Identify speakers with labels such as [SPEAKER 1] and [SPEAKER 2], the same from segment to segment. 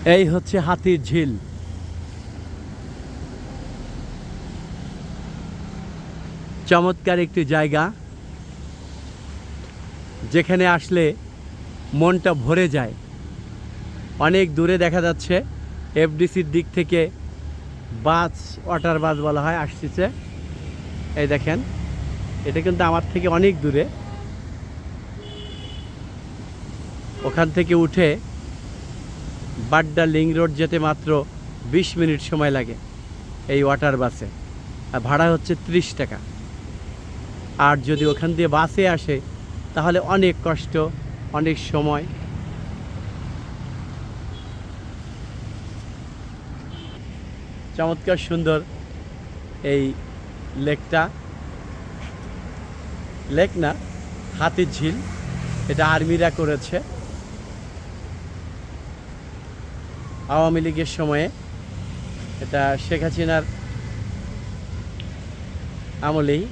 [SPEAKER 1] এই হচ্ছে হাতির ঝিল। চমৎকার একটি জায়গা, যেখানে আসলে মনটা ভরে যায়। অনেক দূরে দেখা যাচ্ছে এফডিসির দিক থেকে বাস, ওয়াটার বাস বলা হয়, আসতেছে। এই দেখেন, এটা কিন্তু আমার থেকে অনেক দূরে। ওখান থেকে উঠে বাড্ডা লিংক রোড যেতে মাত্র 20 মিনিট সময় লাগে এই ওয়াটার বাসে, আর ভাড়া হচ্ছে 30 টাকা। আর যদি ওখান দিয়ে বাসে আসে তাহলে অনেক কষ্ট, অনেক সময়। চমৎকার সুন্দর এই লেকটা, লেক না, হাতির ঝিল। এটা আর্মিরা করেছে আওয়ামী লীগের সময়ে। এটা শেখ হাসিনার আমলেই।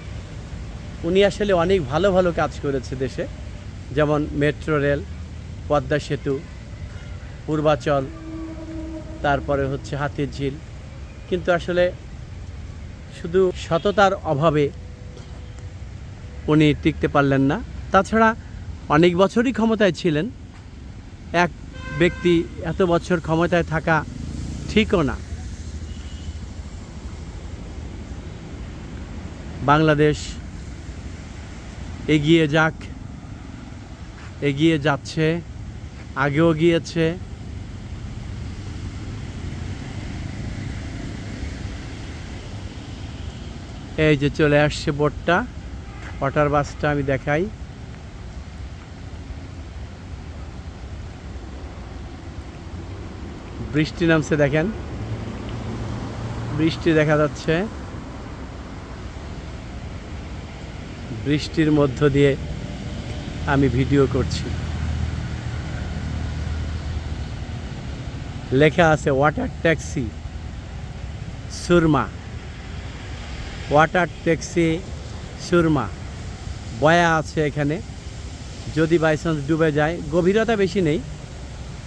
[SPEAKER 1] উনি আসলে অনেক ভালো ভালো কাজ করেছে দেশে, যেমন মেট্রো রেল, পদ্মা সেতু, পূর্বাচল, তারপরে হচ্ছে হাতির ঝিল। কিন্তু আসলে শুধু সততার অভাবে উনি টিকতে পারলেন না। তাছাড়া অনেক বছরই ক্ষমতায় ছিলেন। এক ব্যক্তি এত বছর ক্ষমতায় থাকা ঠিকও না। বাংলাদেশ এগিয়ে যাক, এগিয়ে যাচ্ছে, আগেও গিয়েছে। এই যে চলে আসছে বোটটা, ওয়াটার বাসটা আমি দেখাই। বৃষ্টি নামছে, দেখেন, বৃষ্টি দেখা যাচ্ছে। বৃষ্টির মধ্য দিয়ে আমি ভিডিও করছি। লেখা আছে water taxi Surma, water taxi Surma. বয়া আছে এখানে, যদি বাই চান্স ডুবে যায়, গভীরতা বেশি নেই,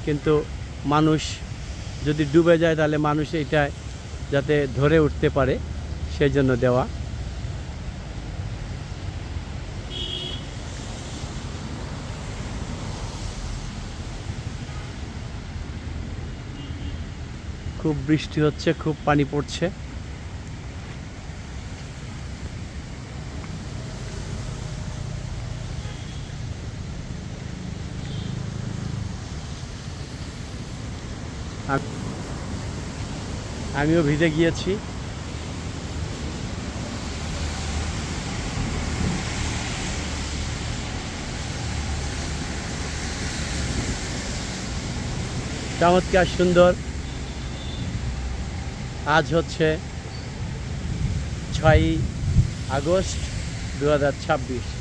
[SPEAKER 1] কিন্তু মানুষ যদি ডুবে যায় তাহলে মানুষ এটা যাতে ধরে উঠতে পারে সেই জন্য দেওয়া। খুব বৃষ্টি হচ্ছে, খুব পানি পড়ছে। আমিও ভিজে গিয়েছি। চমৎকার সুন্দর। আজ হচ্ছে 6ই আগস্ট 2026।